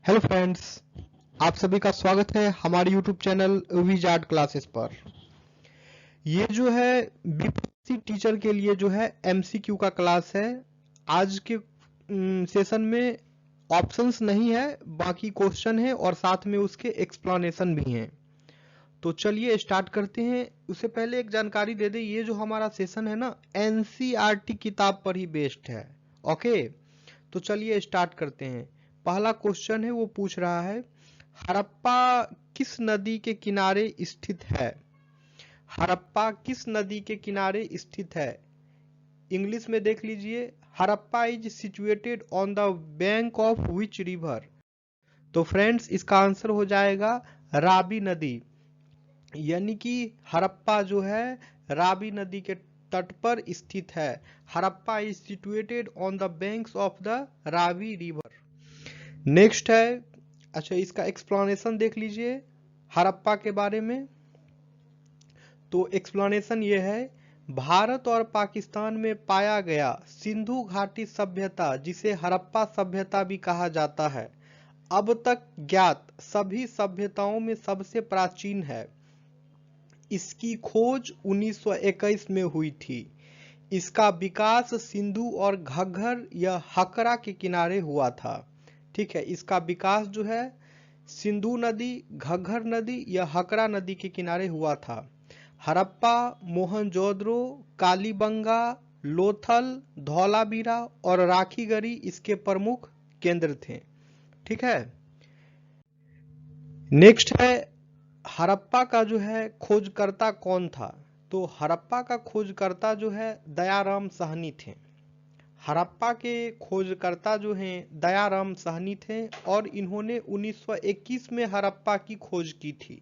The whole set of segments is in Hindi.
हेलो फ्रेंड्स, आप सभी का स्वागत है हमारे यूट्यूब चैनल विजार्ड क्लासेस पर। ये जो है बीपीएससी टीचर के लिए जो है एमसीक्यू का क्लास है। आज के सेशन में ऑप्शंस नहीं है, बाकी क्वेश्चन है और साथ में उसके एक्सप्लेनेशन भी हैं। तो चलिए स्टार्ट करते हैं। उससे पहले एक जानकारी दे दें, ये जो हमारा सेशन है ना एनसीईआरटी किताब पर ही बेस्ड है। ओके, तो चलिए स्टार्ट करते हैं। पहला क्वेश्चन है, वो पूछ रहा है हड़प्पा किस नदी के किनारे स्थित है। हड़प्पा किस नदी के किनारे स्थित है। इंग्लिश में देख लीजिए, Harappa is situated on the bank of which river. तो फ्रेंड्स इसका आंसर हो जाएगा रावी नदी, यानी कि हड़प्पा जो है रावी नदी के तट पर स्थित है। Harappa is situated on the banks of the Ravi river. Next है, अच्छा इसका एक्सप्लेनेशन देख लीजिए हड़प्पा के बारे में। तो एक्सप्लेनेशन ये है, भारत और पाकिस्तान में पाया गया सिंधु घाटी सभ्यता, जिसे हड़प्पा सभ्यता भी कहा जाता है, अब तक ज्ञात सभी सभ्यताओं में सबसे प्राचीन है। इसकी खोज 1921 में हुई थी। इसका विकास सिंधु और घग्गर या हकरा के किनारे हुआ था। ठीक है, इसका विकास जो है सिंधु नदी, घग्गर नदी या हकरा नदी के किनारे हुआ था। हड़प्पा, मोहनजोदड़ो, कालीबंगा, लोथल, धौलावीरा और राखीगढ़ी इसके प्रमुख केंद्र थे। ठीक है, नेक्स्ट है हड़प्पा का जो है खोजकर्ता कौन था। तो हड़प्पा का खोजकर्ता जो है दयाराम साहनी थे। हड़प्पा के खोजकर्ता जो हैं दयाराम साहनी थे और इन्होंने 1921 में हड़प्पा की खोज की थी।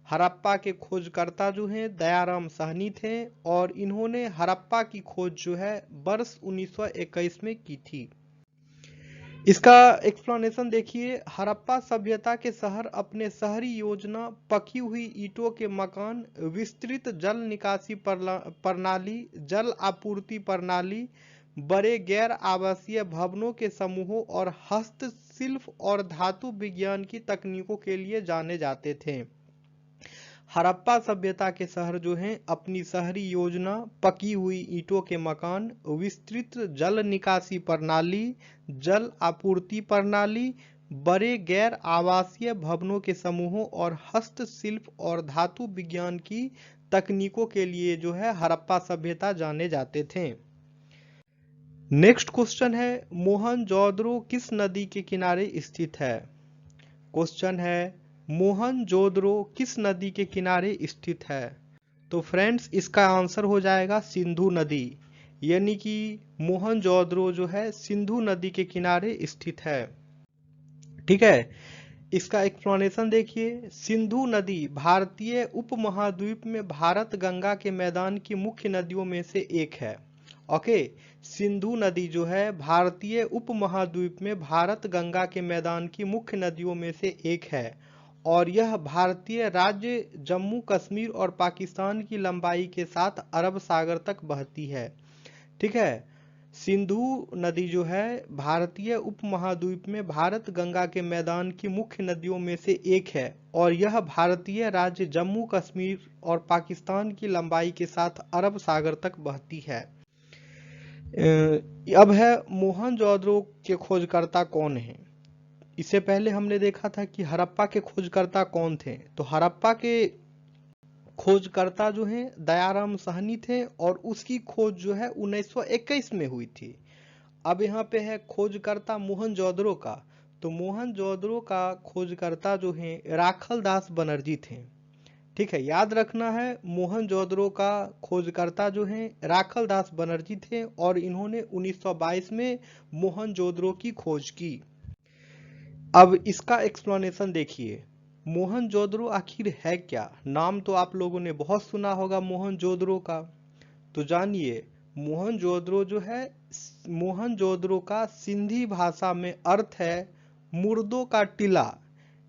हड़प्पा के खोजकर्ता जो हैं दयाराम साहनी थे और इन्होंने हड़प्पा की खोज जो है वर्ष 1921 में की थी। इसका एक्सप्लेनेशन देखिए, हड़प्पा सभ्यता के शहर अपने शहरी योजना, पकी हुई ईंटों के मकान, विस्तृत जल निकासी प्रणाली, जल आपूर्ति प्रणाली, बड़े गैर आवासीय भवनों के समूहों और हस्तशिल्प और धातु विज्ञान की तकनीकों के लिए जाने जाते थे। हड़प्पा सभ्यता के शहर जो हैं अपनी शहरी योजना, पकी हुई ईंटों के मकान, विस्तृत जल निकासी प्रणाली, जल आपूर्ति प्रणाली, बड़े गैर आवासीय भवनों के समूहों और हस्तशिल्प और धातु विज्ञान की तकनीकों के लिए जो है हड़प्पा सभ्यता जाने जाते थे। नेक्स्ट क्वेश्चन है, मोहनजोदड़ो किस नदी के किनारे स्थित है। क्वेश्चन है, मोहनजोदड़ो किस नदी के किनारे स्थित है। तो फ्रेंड्स इसका आंसर हो जाएगा सिंधु नदी, यानी कि मोहनजोदड़ो जो है सिंधु नदी के किनारे स्थित है। ठीक है, इसका एक्सप्लेनेशन देखिए, सिंधु नदी भारतीय उपमहाद्वीप में भारत गंगा के मैदान की मुख्य नदियों में से एक है। ओके, सिंधु नदी जो है भारतीय उपमहाद्वीप में भारत गंगा के मैदान की मुख्य नदियों में से एक है और यह भारतीय राज्य जम्मू कश्मीर और पाकिस्तान की लंबाई के साथ अरब सागर तक बहती है। ठीक है, सिंधु नदी जो है भारतीय उपमहाद्वीप में भारत गंगा के मैदान की मुख्य नदियों में से एक है और यह भारतीय राज्य जम्मू कश्मीर और पाकिस्तान की लंबाई के साथ अरब सागर तक बहती है। अब है मोहनजोदड़ो के खोजकर्ता कौन है। इससे पहले हमने देखा था कि हड़प्पा के खोजकर्ता कौन थे। तो हड़प्पा के खोजकर्ता जो हैं दयाराम साहनी थे और उसकी खोज जो है 1921 में हुई थी। अब यहाँ पे है खोजकर्ता मोहनजोदड़ो का। तो मोहनजोदड़ो का खोजकर्ता जो हैं राखल दास बनर्जी थे। ठीक है, याद रखना है मोहनजोदड़ो का खोजकर्ता जो हैं राखल दास बनर्जी थे और इन्होंने 1922 में मोहनजोदड़ो की खोज की। अब इसका एक्सप्लेनेशन देखिए, मोहनजोदड़ो आखिर है क्या। नाम तो आप लोगों ने बहुत सुना होगा मोहनजोदड़ो का। तो जानिए, मोहनजोदड़ो जो है, मोहनजोदड़ो का सिंधी भाषा में अर्थ है मुर्दों का टीला,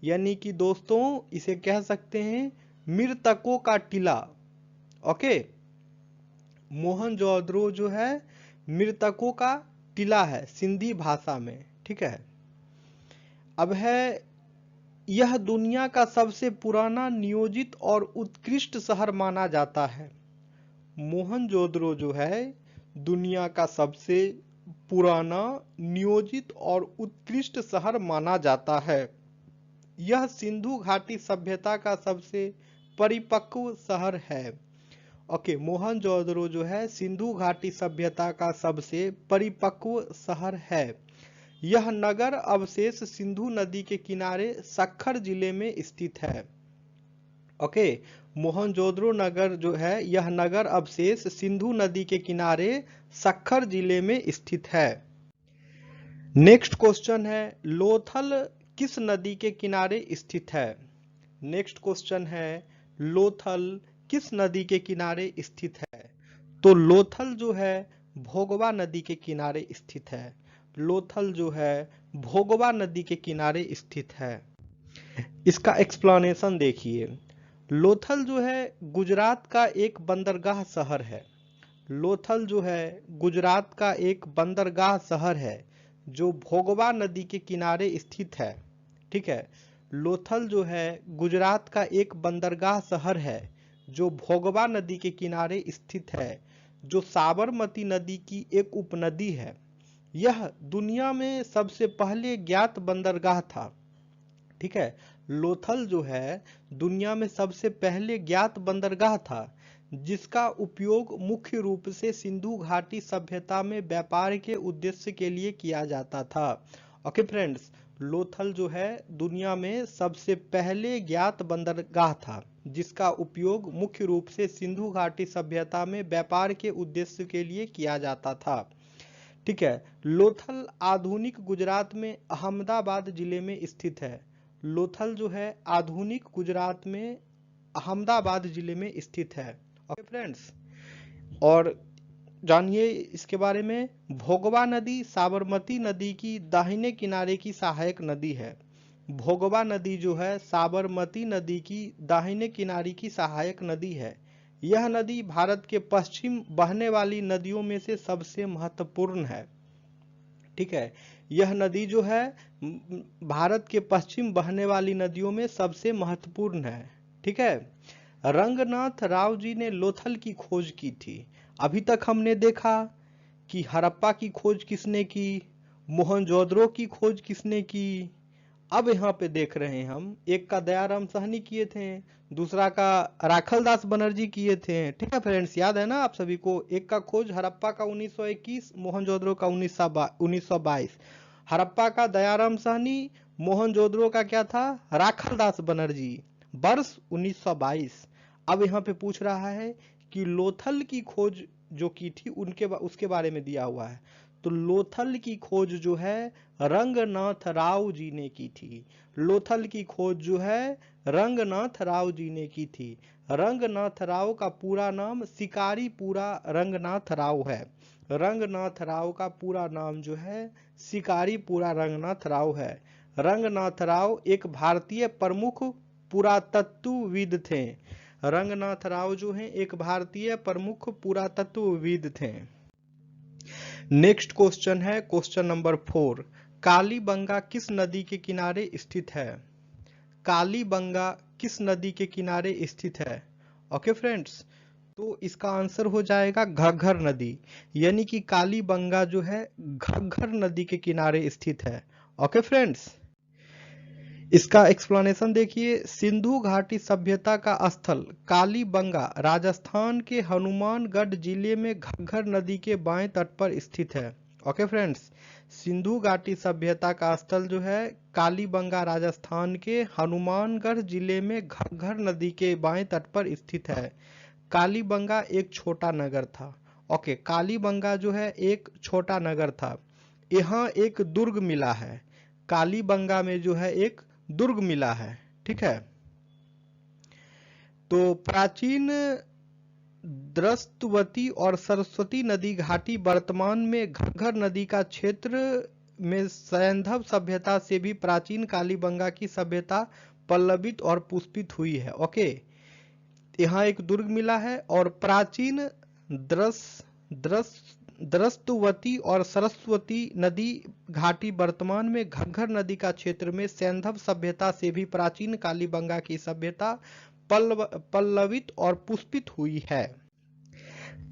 यानी कि दोस्तों इसे कह सकते हैं मृतकों का टीला। ओके, मोहनजोदड़ो जो है मृतकों का टीला है सिंधी भाषा में। ठीक है, अब है, यह दुनिया का सबसे पुराना नियोजित और उत्कृष्ट शहर माना जाता है। मोहनजोदड़ो जो है दुनिया का सबसे पुराना नियोजित और उत्कृष्ट शहर माना जाता है। यह सिंधु घाटी सभ्यता का सबसे परिपक्व शहर है। ओके, मोहनजोदड़ो जो है सिंधु घाटी सभ्यता का सबसे परिपक्व शहर है। यह नगर अवशेष सिंधु नदी के किनारे सक्खर जिले में स्थित है। ओके, मोहनजोदड़ो नगर जो है यह नगर अवशेष सिंधु नदी के किनारे सक्खर जिले में स्थित है। नेक्स्ट क्वेश्चन है, लोथल किस नदी के किनारे स्थित है? नेक्स्ट क्वेश्चन है, लोथल किस नदी के किनारे स्थित है? तो लोथल जो है भोगवा नदी के किनारे स्थित है। लोथल जो है भोगवा नदी के किनारे स्थित है। इसका एक्सप्लेनेशन देखिए। लोथल जो है गुजरात का एक बंदरगाह शहर है। लोथल जो है गुजरात का एक बंदरगाह शहर है जो भोगवा नदी के किनारे स्थित है। ठीक है, लोथल जो है गुजरात का एक बंदरगाह शहर है जो भोगवा नदी के किनारे स्थित है, जो साबरमती नदी की एक उपनदी है। यह दुनिया में सबसे पहले ज्ञात बंदरगाह था। ठीक है, लोथल जो है दुनिया में सबसे पहले ज्ञात बंदरगाह था जिसका उपयोग मुख्य रूप से सिंधु घाटी सभ्यता में व्यापार के उद्देश्य के लिए किया जाता था। ओके फ्रेंड्स, लोथल जो है दुनिया में सबसे पहले ज्ञात बंदरगाह था जिसका उपयोग मुख्य रूप से सिंधु घाटी सभ्यता में व्यापार के उद्देश्य के लिए किया जाता था। ठीक है, लोथल आधुनिक गुजरात में अहमदाबाद जिले में स्थित है। लोथल जो है आधुनिक गुजरात में अहमदाबाद जिले में स्थित है। ओके फ्रेंड्स, और जानिए इसके बारे में। भोगवा नदी साबरमती नदी की दाहिने किनारे की सहायक नदी है। भोगवा नदी जो है साबरमती नदी की दाहिने किनारे की सहायक नदी है। यह नदी भारत के पश्चिम बहने वाली नदियों में से सबसे महत्वपूर्ण है। ठीक है, यह नदी जो है भारत के पश्चिम बहने वाली नदियों में सबसे महत्वपूर्ण है। ठीक है, रंगनाथ राव जी ने लोथल की खोज की थी। अभी तक हमने देखा कि हड़प्पा की खोज किसने की, मोहनजोदड़ो की खोज किसने की। अब यहाँ पे देख रहे हैं हम, एक का दयाराम साहनी किए थे, दूसरा का राखलदास बनर्जी किए थे। ठीक है फ्रेंड्स, याद है ना आप सभी को? एक का खोज हड़प्पा का 1921, मोहनजोदड़ो का 1922। हड़प्पा का दयाराम साहनी, मोहनजोदड़ो का क्या था? राखलदास बनर्जी, वर्ष 1922। अब यहाँ पे पूछ रहा है कि लोथल की खोज जो की थी उसके बारे में दिया हुआ है। तो लोथल की खोज जो है रंगनाथ राव जी ने की थी। लोथल की खोज जो है रंगनाथ राव जी ने की थी। रंगनाथ राव का पूरा नाम शिकारीपुरा रंगनाथ राव है। रंगनाथ राव का पूरा नाम जो है शिकारीपुरा रंगनाथ राव है। रंगनाथ राव एक भारतीय प्रमुख पुरातत्वविद थे। रंगनाथ राव जो हैं एक भारतीय प्रमुख पुरातत्वविद थे। नेक्स्ट क्वेश्चन है क्वेश्चन नंबर 4। कालीबंगा किस नदी के किनारे स्थित है? कालीबंगा किस नदी के किनारे स्थित है? ओके फ्रेंड्स, तो इसका आंसर हो जाएगा घग्घर नदी, यानी कि कालीबंगा जो है घग्घर नदी के किनारे स्थित है। ओके फ्रेंड्स, इसका एक्सप्लेनेशन देखिए। सिंधु घाटी सभ्यता का स्थल कालीबंगा राजस्थान के हनुमानगढ़ जिले में घग्घर नदी के बाएं तट पर स्थित है। ओके फ्रेंड्स, सिंधु घाटी सभ्यता का स्थल जो है कालीबंगा राजस्थान के हनुमानगढ़ जिले में घग्घर नदी के बाएं तट पर स्थित है। कालीबंगा एक छोटा नगर था। ओके, कालीबंगा जो है एक छोटा नगर था। यहाँ एक दुर्ग मिला है। कालीबंगा में जो है एक दुर्ग मिला है। ठीक है, तो प्राचीन द्रस्तवती और सरस्वती नदी घाटी वर्तमान में घग्घर नदी का क्षेत्र में सैंधव सभ्यता से भी प्राचीन कालीबंगा की सभ्यता पल्लवित और पुष्पित हुई है। ओके, यहाँ एक दुर्ग मिला है और प्राचीन द्रस्तुवती और सरस्वती नदी घाटी वर्तमान में घग्गर नदी का क्षेत्र में सैंधव सभ्यता से भी प्राचीन कालीबंगा की सभ्यता पल्लवित और पुष्पित हुई है।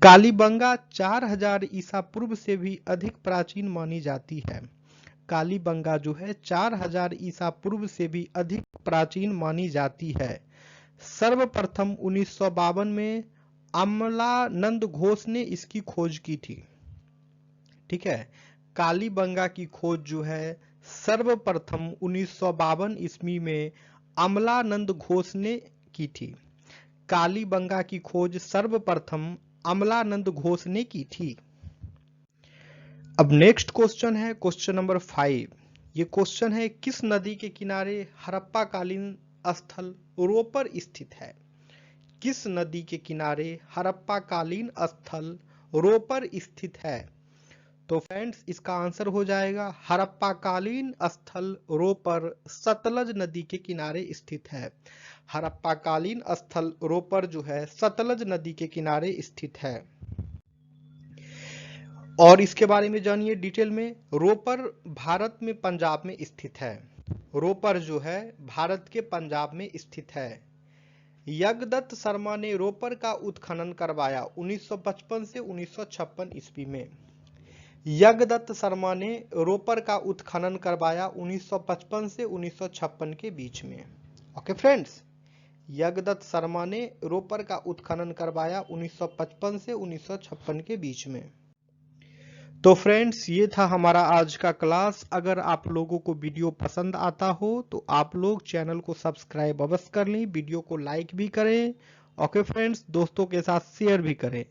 कालीबंगा 4000 ईसा पूर्व से भी अधिक प्राचीन मानी जाती है। कालीबंगा जो है 4000 ईसा पूर्व से भी अधिक प्राचीन मानी जाती है। सर्वप्रथम 1952 में अमलानंद घोष ने इसकी खोज की थी। ठीक है, कालीबंगा की खोज जो है सर्वप्रथम 1952 ईस्वी में अमलानंद घोष ने की थी। कालीबंगा की खोज सर्वप्रथम अमलानंद घोष ने की थी। अब नेक्स्ट क्वेश्चन है क्वेश्चन नंबर 5। ये क्वेश्चन है, किस नदी के किनारे हड़प्पा कालीन स्थल रोपर स्थित है? किस नदी के किनारे हड़प्पा कालीन स्थल रोपर स्थित है? तो फ्रेंड्स इसका आंसर हो जाएगा हड़प्पा कालीन स्थल रोपर सतलज नदी के किनारे स्थित है। हड़प्पा कालीन स्थल रोपर जो है सतलज नदी के किनारे स्थित है। और इसके बारे में जानिए डिटेल में। रोपर भारत में पंजाब में स्थित है। रोपर जो है भारत के पंजाब में स्थित है। यज्ञदत्त शर्मा ने रोपर का उत्खनन करवाया 1955 से 1956 ईस्वी में। यज्ञदत्त शर्मा ने रोपर का उत्खनन करवाया 1955 से 1956 के बीच में। ओके फ्रेंड्स, यज्ञदत्त शर्मा ने रोपर का उत्खनन करवाया 1955 से 1956 के बीच में। तो फ्रेंड्स ये था हमारा आज का क्लास। अगर आप लोगों को वीडियो पसंद आता हो तो आप लोग चैनल को सब्सक्राइब अवश्य कर लें, वीडियो को लाइक भी करें। ओके फ्रेंड्स, दोस्तों के साथ शेयर भी करें।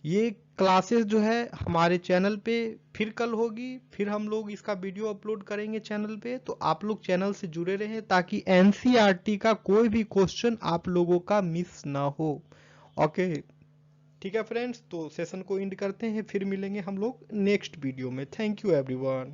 ये क्लासेस जो है हमारे चैनल पे फिर कल होगी, फिर हम लोग इसका वीडियो अपलोड करेंगे चैनल पे। तो आप लोग चैनल से जुड़े रहें ताकि एनसीईआरटी का कोई भी क्वेश्चन आप लोगों का मिस ना हो। ओके ठीक है फ्रेंड्स, तो सेशन को एंड करते हैं, फिर मिलेंगे हम लोग नेक्स्ट वीडियो में। Thank you everyone.